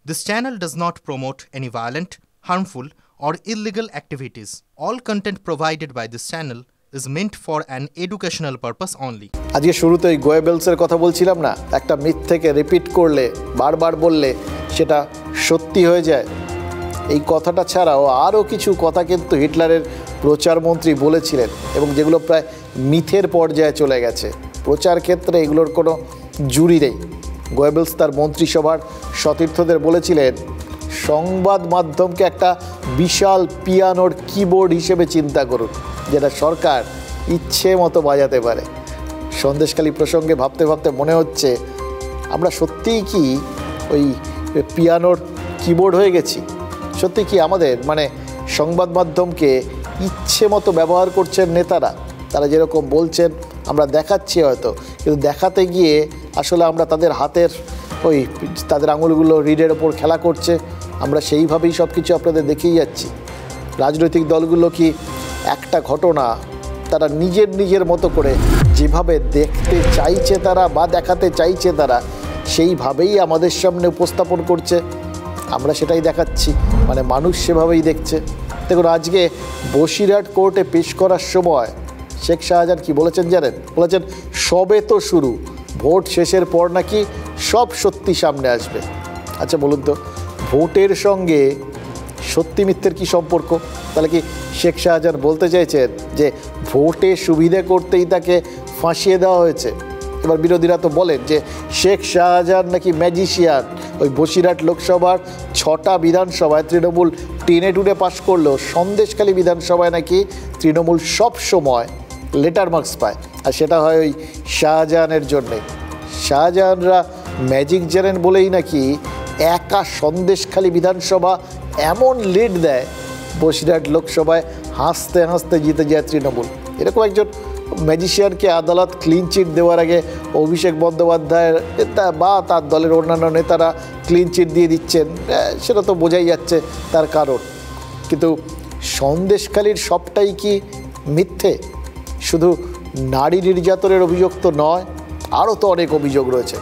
This channel does not promote any violent, harmful, or illegal activities. All content provided by this channel is meant for an educational purpose only. আজকে শুরুতেই গোয়েবেলসের কথা বলছিলাম না, একটা মিথ্যেকে repeat করলে বারবার বললে সেটা সত্যি হয়ে যায়। এই কথাটা ছাড়াও আরও কিছু কথা কিন্তু হিটলারের প্রচারমন্ত্রী বলেছিলেন এবং যেগুলো প্রায় মিথের পর্যায়ে চলে গেছে। প্রচার ক্ষেত্রে এগুলোর কোনো জুরি নেই। গোয়েবেলস তার মন্ত্রিসভার সতীর্থদের বলেছিলেন, সংবাদ মাধ্যমকে একটা বিশাল পিয়ানোর কিবোর্ড হিসেবে চিন্তা করুন, যেটা সরকার ইচ্ছে মতো বাজাতে পারে। সন্দেশখালী প্রসঙ্গে ভাবতে ভাবতে মনে হচ্ছে আমরা সত্যিই কি ওই পিয়ানোর কিবোর্ড হয়ে গেছি? সত্যি কি আমাদের সংবাদ মাধ্যমকে ইচ্ছে মতো ব্যবহার করছেন নেতারা? তারা যেরকম বলছেন আমরা দেখাচ্ছি হয়তো, কিন্তু দেখাতে গিয়ে আসলে আমরা তাদের হাতের তাদের আঙুলগুলো রিডের ওপর খেলা করছে। আমরা সেইভাবেই সব কিছু আপনাদের দেখিয়ে যাচ্ছি। রাজনৈতিক দলগুলো কি একটা ঘটনা তারা নিজের মতো করে যেভাবে দেখতে চাইছে তারা বা দেখাতে চাইছে তারা, সেইভাবেই আমাদের সামনে উপস্থাপন করছে, আমরা সেটাই দেখাচ্ছি, মানুষ সেভাবেই দেখছে। দেখুন, আজকে বসিরহাট কোর্টে পেশ করার সময় শেখ শাহজাহান কি বলেছেন জানেন? বলেছেন সবে তো শুরু, ভোট শেষের পর নাকি সব সত্যি সামনে আসবে। আচ্ছা বলুন তো, ভোটের সঙ্গে সত্যি মিথ্যের কি সম্পর্ক? তাহলে কি শেখ শাহজাহান বলতে চাইছেন যে ভোটে সুবিধে করতেই তাকে ফাঁসিয়ে দেওয়া হয়েছে? এবার বিরোধীরা তো বলেন যে শেখ শাহজাহান নাকি ম্যাজিশিয়ান। ওই বসিরহাট লোকসভার 6টা বিধানসভায় তৃণমূল টেনে টুনে পাশ করলেও সন্দেশখালী বিধানসভায় নাকি তৃণমূল সব সময় লেটার মার্কস পায়, আর সেটা হয় ওই শাহজাহানের জন্যে। শাহজাহানরা ম্যাজিক জানেন বলেই নাকি একা সন্দেশখালী বিধানসভা এমন লিড দেয়, বসিরহাট লোকসভায় হাসতে হাসতে জিতে যায় তৃণমূল। এরকম একজন ম্যাজিশিয়ানকে আদালত ক্লিন চিট দেওয়ার আগে অভিষেক বন্দ্যোপাধ্যায়ের বা তার দলের অন্যান্য নেতারা ক্লিন চিট দিয়ে দিচ্ছেন, সেটা তো বোঝাই যাচ্ছে তার কারণ। কিন্তু সন্দেশখালীর সবটাই কি মিথ্যে? শুধু নারী নির্যাতনের অভিযোগ তো নয়, আরও তো অনেক অভিযোগ রয়েছে।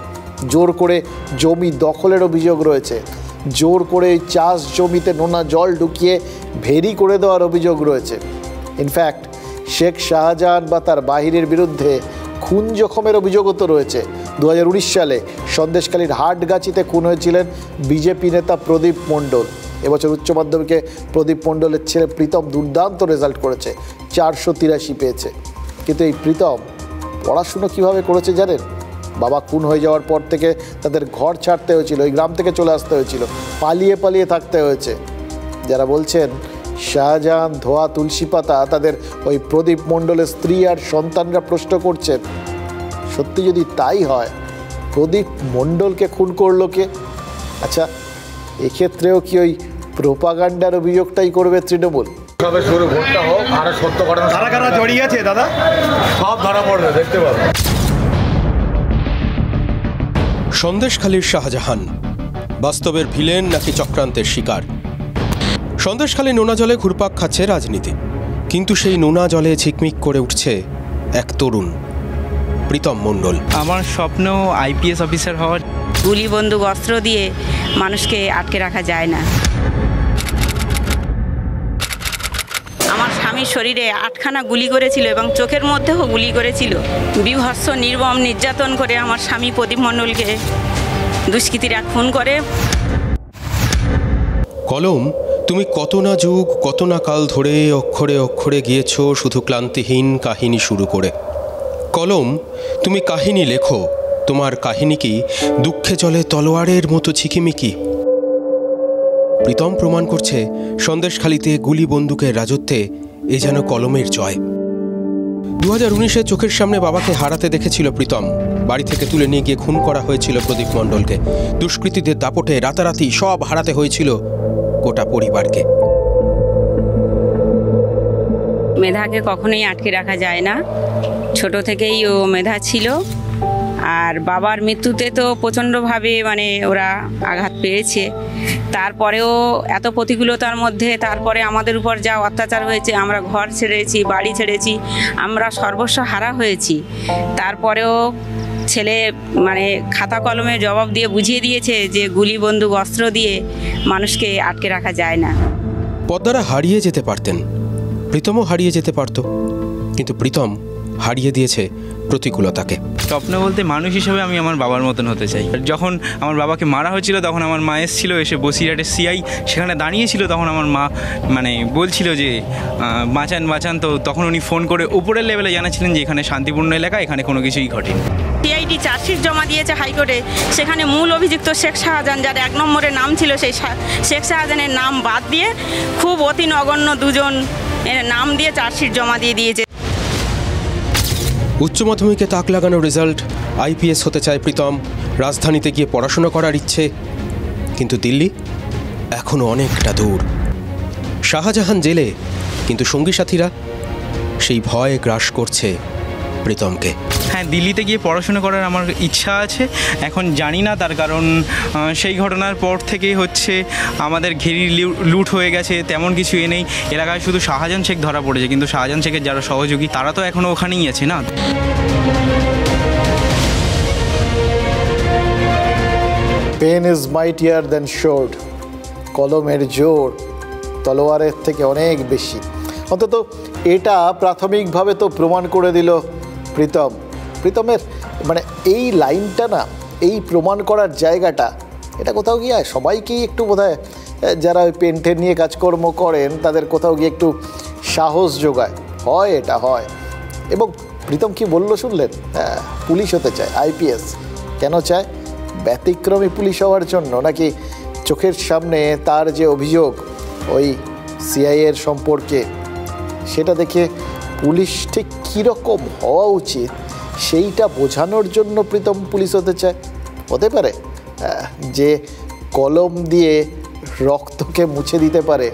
জোর করে জমি দখলের অভিযোগ রয়েছে, জোর করে চাষ জমিতে নোনা জল ঢুকিয়ে ভেরি করে দেওয়ার অভিযোগ রয়েছে। ইনফ্যাক্ট শেখ শাহজাহান বা তার বাহিনীর বিরুদ্ধে খুন জখমের অভিযোগও তো রয়েছে। 2019 সালে সন্দেশখালীর হাটগাছিতে খুন হয়েছিলেন বিজেপি নেতা প্রদীপ মণ্ডল। এবছর উচ্চ মাধ্যমিকে প্রদীপ মণ্ডলের ছেলে প্রীতম দুর্দান্ত রেজাল্ট করেছে, 483 পেয়েছে। কিন্তু এই প্রীতম পড়াশুনো কিভাবে করেছে জানেন? বাবা খুন হয়ে যাওয়ার পর থেকে তাদের ঘর ছাড়তে হয়েছিল, ওই গ্রাম থেকে চলে আসতে হয়েছিল, পালিয়ে পালিয়ে থাকতে হয়েছে। যারা বলছেন শাহজাহান ধোয়া তুলসী পাতা, তাদের ওই প্রদীপ মণ্ডলের স্ত্রী আর সন্তানরা প্রশ্ন করছেন, সত্যি যদি তাই হয় প্রদীপ মণ্ডলকে খুন করলো কে? আচ্ছা, এক্ষেত্রেও কি ওই প্রোপাগান্ডার অভিযোগটাই করবে তৃণমূল? ভোটটা হোক, আর সত্য ঘটনা কারা কারা জড়িয়ে আছে দাদা সব ধরা পড়বে, দেখতে পাবো। সন্দেশখালীর শাহজাহান বাস্তবের ভিলেন নাকি চক্রান্তের শিকার? সন্দেশখালী নোনা জলে ঘুরপাক খাচ্ছে রাজনীতি, কিন্তু সেই নোনা জলে ঝিকমিক করে উঠছে এক তরুণ, প্রীতম মণ্ডল। আমার স্বপ্ন আইপিএস অফিসার হওয়ার। গুলি বন্দুক অস্ত্র দিয়ে মানুষকে আটকে রাখা যায় না। আমার স্বামীর শরীরে 8খানা গুলি করেছিল এবং চোখের মধ্যেও গুলি করেছিল। বীভৎস নির্মম নির্যাতন করে আমার স্বামী প্রদীপ মণ্ডলকে দুষ্কৃতীরা খুন করে। কলম, তুমি কত না যুগ কত না কাল ধরে অক্ষরে অক্ষরে গিয়েছ শুধু ক্লান্তিহীন কাহিনী শুরু করে। কলম, তুমি কাহিনী লেখো, তোমার কাহিনী কি দুঃখে চলে তলোয়ারের মতো ঝিকিমিকি? প্রীতম প্রমাণ করছে সন্দেশখালীতে গুলি বন্দুকের রাজত্বে এ যেন কলমের জয়। 2019-এ চোখের সামনে বাবাকে হারাতে দেখেছিল প্রীতম। বাড়ি থেকে তুলে নিয়ে গিয়ে খুন করা হয়েছিল প্রদীপ মণ্ডলকে। দুষ্কৃতীদের দাপটে রাতারাতি সব হারাতে হয়েছিল গোটা পরিবারকে। মেধাকে কখনোই আটকে রাখা যায় না, ছোট থেকেই ও মেধা ছিল। আর বাবার মৃত্যুতে তো প্রচণ্ডভাবে ওরা আঘাত পেয়েছে। তারপরেও এত প্রতিকূলতার মধ্যে তারপরে আমাদের উপর যা অত্যাচার হয়েছে, আমরা ঘর ছেড়েছি, বাড়ি ছেড়েছি, আমরা সর্বস্ব হারা হয়েছি। তারপরেও ছেলে মানে খাতা কলমে জবাব দিয়ে বুঝিয়ে দিয়েছে যে গুলি বন্দুক অস্ত্র দিয়ে মানুষকে আটকে রাখা যায় না। পদ্মারা হারিয়ে যেতে পারতেন, প্রীতমও হারিয়ে যেতে পারত, কিন্তু প্রীতম হারিয়ে দিয়েছে প্রতিকূলতাকে। স্বপ্ন বলতে মানুষ হিসেবে আমি আমার বাবার মতন হতে চাই। যখন আমার বাবাকে মারা হয়েছিল তখন আমার মা এসেছিল, এসে বসিরহাটের সিআই সেখানে দাঁড়িয়েছিল, তখন আমার মা মানে বলছিল যে বাঁচান বাঁচান, তো তখন উনি ফোন করে উপরের লেভেলে জানাচ্ছিলেন যে এখানে শান্তিপূর্ণ এলাকা, এখানে কোনো কিছুই ঘটেনি। সিআইডি চার্জশিট জমা দিয়েছে হাইকোর্টে, সেখানে মূল অভিযুক্ত শেখ শাহজাহান, যার 1 নম্বরে নাম ছিল, সেই শেখ শাহজাহানের নাম বাদ দিয়ে খুব অতি নগণ্য 2 জন নাম দিয়ে চার্জশিট জমা দিয়ে দিয়েছে। উচ্চ মাধ্যমিকে তাক লাগানো রেজাল্ট, আইপিএস হতে চায় প্রীতম, রাজধানীতে গিয়ে পড়াশোনা করার ইচ্ছে, কিন্তু দিল্লি এখনও অনেকটা দূর। শাহজাহান জেলে, কিন্তু সঙ্গী সাথীরা, সেই ভয় গ্রাস করছে প্রীতমকে। হ্যাঁ, দিল্লিতে গিয়ে পড়াশোনা করার আমার ইচ্ছা আছে, এখন জানি না, তার কারণ সেই ঘটনার পর থেকেই হচ্ছে আমাদের ঘেরি লুট হয়ে গেছে, তেমন কিছু নেই এলাকায়, শুধু শাহজাহান শেখ ধরা পড়েছে, কিন্তু শাহজাহান শেখের যারা সহযোগী তারা তো এখনও ওখানেই আছে না। Pen is mightier than sword, কলমের জোর তলোয়ারের থেকে অনেক বেশি। অন্তত এটা প্রাথমিকভাবে তো প্রমাণ করে দিল প্রীতমের মানে এই লাইনটা না, এই প্রমাণ করার জায়গাটা, এটা কোথাও গিয়ে সবাইকেই একটু বোধহয়, যারা ওই পেন্টের নিয়ে কাজকর্ম করেন তাদের কোথাও গিয়ে একটু সাহস যোগায়, হয় এটা হয়। এবং প্রীতম কি বললো শুনলেন? পুলিশ হতে চায়, আইপিএস। কেন চায়? ব্যতিক্রমী পুলিশ হওয়ার জন্য, নাকি চোখের সামনে তার যে অভিযোগ ওই সিআইএর সম্পর্কে, সেটা দেখে পুলিশ ঠিক কীরকম হওয়া উচিত সেইটা বোঝানোর জন্য প্রীতম পুলিশ হতে চায়? হতে পারে যে কলম দিয়ে রক্তকে মুছে দিতে পারে,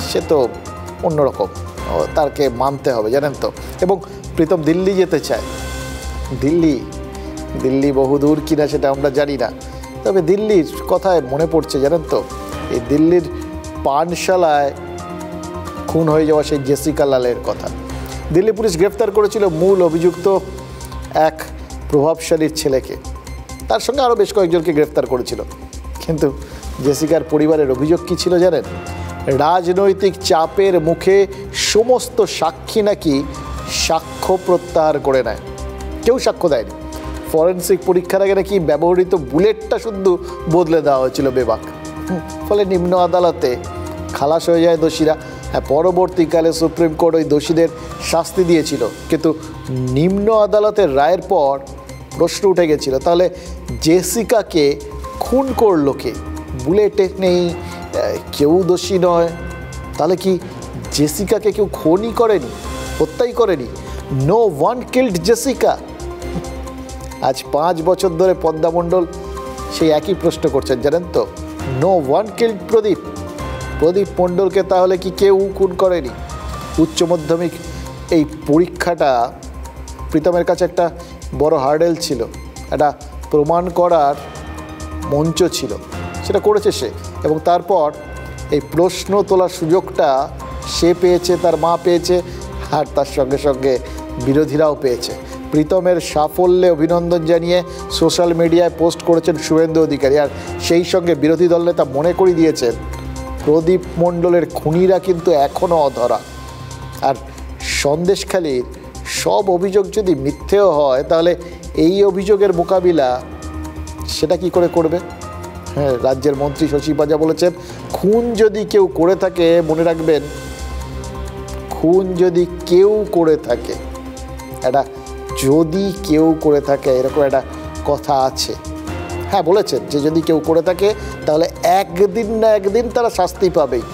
সে তো অন্যরকম, তাকে মানতে হবে, জানেন তো। এবং প্রীতম দিল্লি যেতে চায়। দিল্লি বহুদূর কিনা সেটা আমরা জানি না, তবে দিল্লির কথায় মনে পড়ছে, জানেন তো, এই দিল্লির পানশালায় খুন হয়ে যাওয়া সেই জেসিকা লালের কথা। দিল্লি পুলিশ গ্রেফতার করেছিল মূল অভিযুক্ত এক প্রভাবশালীর ছেলেকে, তার সঙ্গে আরও বেশ কয়েকজনকে গ্রেফতার করেছিল। কিন্তু জেসিকার পরিবারের অভিযোগ কী ছিল জানেন? রাজনৈতিক চাপের মুখে সমস্ত সাক্ষী নাকি সাক্ষ্য প্রত্যাহার করে নেয়, কেউ সাক্ষ্য দেয়নি। ফরেন্সিক পরীক্ষার আগে নাকি ব্যবহৃত বুলেটটা শুধু বদলে দেওয়া হয়েছিল বেবাক। ফলে নিম্ন আদালতে খালাস হয়ে যায় দোষীরা। হ্যাঁ, পরবর্তীকালে সুপ্রিম কোর্ট ওই দোষীদের শাস্তি দিয়েছিল, কিন্তু নিম্ন আদালতের রায়ের পর প্রশ্ন উঠে গেছিল, তাহলে জেসিকাকে খুন করলো কে? বুলেটে নেই, কেউ দোষী নয়, তাহলে কি জেসিকাকে কেউ খুনই করেনি, হত্যাই করেনি? No one killed Jessica. আজ 5 বছর ধরে পদ্মা মণ্ডল সেই একই প্রশ্ন করছেন, জানেন তো। নো ওয়ান কিল্ড প্রদীপ মণ্ডলকে তাহলে কি কেউ খুন করেনি? উচ্চ মাধ্যমিক এই পরীক্ষাটা প্রীতমের কাছে একটা বড় হার্ডেল ছিল, একটা প্রমাণ করার মঞ্চ ছিল, সেটা করেছে সে। এবং তারপর এই প্রশ্ন তোলার সুযোগটা সে পেয়েছে, তার মা পেয়েছে, আর তার সঙ্গে সঙ্গে বিরোধীরাও পেয়েছে। প্রীতমের সাফল্যে অভিনন্দন জানিয়ে সোশ্যাল মিডিয়ায় পোস্ট করেছেন শুভেন্দু অধিকারী, আর সেই সঙ্গে বিরোধী দল নেতা মনে করিয়ে দিয়েছেন প্রদীপ মণ্ডলের খুনিরা কিন্তু এখনও অধরা। আর সন্দেশখালীর সব অভিযোগ যদি মিথ্যেও হয়, তাহলে এই অভিযোগের মোকাবিলা সেটা কি করে করবে? হ্যাঁ, রাজ্যের মন্ত্রী শশী পাজা বলেছেন, খুন যদি কেউ করে থাকে, মনে রাখবেন, খুন যদি কেউ করে থাকে, এটা যদি কেউ করে থাকে এরকম একটা কথা আছে। হ্যাঁ, বলেছেন যে যদি কেউ করে থাকে তাহলে একদিন না একদিন তারা শাস্তি পাবেই।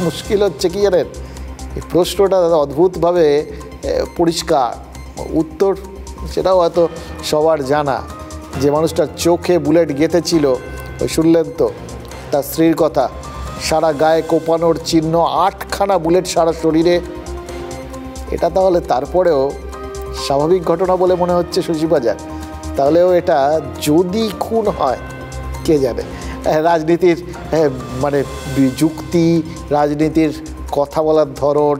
মুশকিল হচ্ছে কি জানেন, এই প্রশ্নটা অদ্ভুতভাবে পরিষ্কার, উত্তর সেটাও হয়তো সবার জানা। যে মানুষটার চোখে বুলেট গেঁথেছিল, ওই শুনলেন তো তার স্ত্রীর কথা, সারা গায়ে কোপানোর চিহ্ন, 8খানা বুলেট সারা শরীরে। এটা তাহলে তারপরেও স্বাভাবিক ঘটনা বলে মনে হচ্ছে শশী বাজার, তাহলেও এটা যদি খুন হয় কে জানে। রাজনীতির মানে যুক্তি, রাজনীতির কথা বলার ধরন,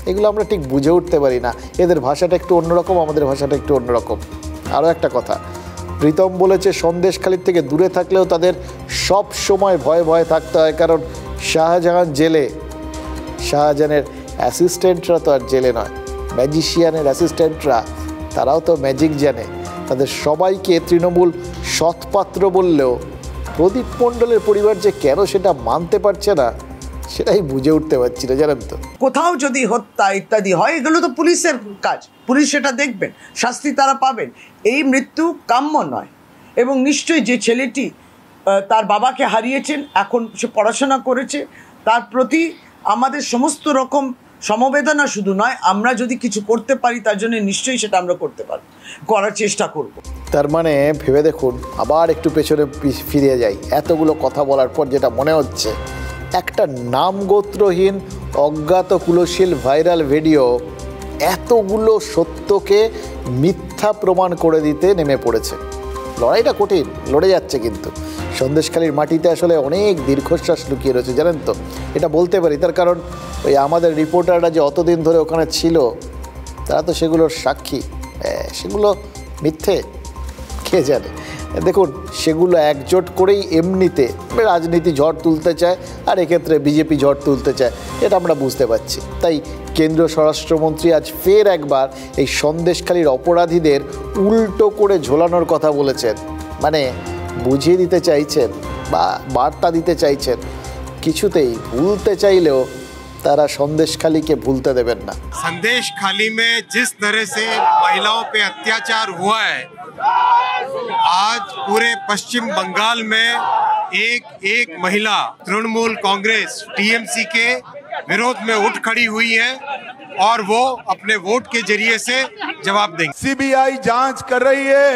এগুলো আমরা ঠিক বুঝে উঠতে পারি না। এদের ভাষাটা একটু অন্যরকম, আমাদের ভাষাটা একটু অন্যরকম। আরও একটা কথা, প্রীতম বলেছে সন্দেশখালির থেকে দূরে থাকলেও তাদের সব সময় ভয়ে ভয়ে থাকতে হয়, কারণ শাহজাহান জেলে, শাহজাহানের অ্যাসিস্ট্যান্টরা তো আর জেলে নয়, ম্যাজিশিয়ানের অ্যাসিস্ট্যান্টরা তারাও তো ম্যাজিক জানে। তাদের সবাইকে তৃণমূল সৎপাত্র বললেও প্রদীপ মণ্ডলের পরিবার যে কেন সেটা মানতে পারছে না সেটাই বুঝে উঠতে পারছি না, জানেন তো। কোথাও যদি হত্যা ইত্যাদি হয় এগুলো তো পুলিশের কাজ, পুলিশ সেটা দেখবেন, শাস্তি তারা পাবেন। এই মৃত্যু কাম্য নয়। এবং নিশ্চয়ই যে ছেলেটি তার বাবাকে হারিয়েছেন, এখন সে পড়াশোনা করেছে, তার প্রতি আমাদের সমস্ত রকম সমবেদনা শুধু নয়, আমরা যদি কিছু করতে পারি তার জন্য নিশ্চয়ই সেটা আমরা করতে পারি, করার চেষ্টা করব। তার মানে ভেবে দেখুন, আবার একটু পেছনে ফিরে যাই, এতগুলো কথা বলার পর যেটা মনে হচ্ছে, একটা নামগোত্রহীন অজ্ঞাত কুলশীল ভাইরাল ভিডিও এতগুলো সত্যকে মিথ্যা প্রমাণ করে দিতে নেমে পড়েছে। লড়াইটা কঠিন, লড়ে যাচ্ছে, কিন্তু সন্দেশখালির মাটিতে আসলে অনেক দীর্ঘশ্বাস লুকিয়ে রয়েছে, জানেন তো। এটা বলতে পারি তার কারণ ওই আমাদের রিপোর্টাররা যে অতদিন ধরে ওখানে ছিল তারা তো সেগুলোর সাক্ষী। সেগুলো মিথ্যে কে জানে। দেখুন, সেগুলো একজোট করেই এমনিতে রাজনীতি ঝড় তুলতে চায়, আর এক্ষেত্রে বিজেপি ঝড় তুলতে চায়, এটা আমরা বুঝতে পারছি। তাই কেন্দ্রীয় স্বরাষ্ট্রমন্ত্রী আজ ফের একবার এই সন্দেশখালির অপরাধীদের উল্টো করে ঝোলানোর কথা বলেছেন, মানে বুঝিয়ে দিতে চাইছেন বা বার্তা দিতে চাইছেন, কিছুতেই ভুলতে চাইলেও তারা সন্দেশখালিকে ভুলতে দেবেন না। संदेशखाली में जिस तरह से महिलाओं पे अत्याचार हुआ है, आज पूरे पश्चिम बंगाल में एक महिला तृणमूल कांग्रेस टीएमसी के विरोध में उठ खड़ी हुई है और वो अपने वोट के जरिए से जवाब देंगे। सीबीआई जांच कर रही है।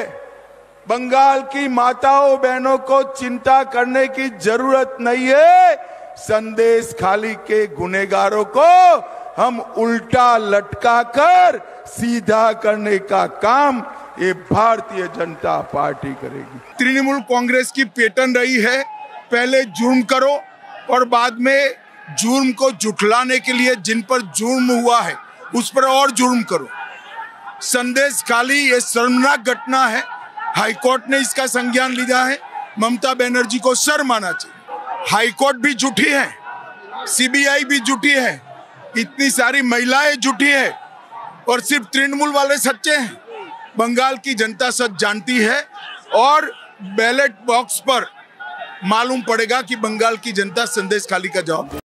बंगाल की माताओं बहनों को चिंता करने की जरूरत नहीं है। संदेशखाली के गुनहगारों को हम उल्टा लटकाकर सीधा करने का काम ये भारतीय जनता पार्टी करेगी। तृणमूल कांग्रेस की पैटर्न रही है, पहले जुर्म करो और बाद में जुर्म को जुटलाने के लिए जिन पर जुर्म हुआ है उस पर और जुर्म करो। संदेशखाली ये शर्मनाक घटना है, हाईकोर्ट ने इसका संज्ञान लिया है, ममता बनर्जी को शर्म आना चाहिए। हाईकोर्ट भी जुटी है, सीबीआई भी जुटी है, इतनी सारी महिलाएं जुटी है, और सिर्फ तृणमूल वाले सच्चे हैं। बंगाल की जनता सच जानती है और बैलेट बॉक्स पर मालूम पड़ेगा कि बंगाल की जनता संदेशखाली का जवाब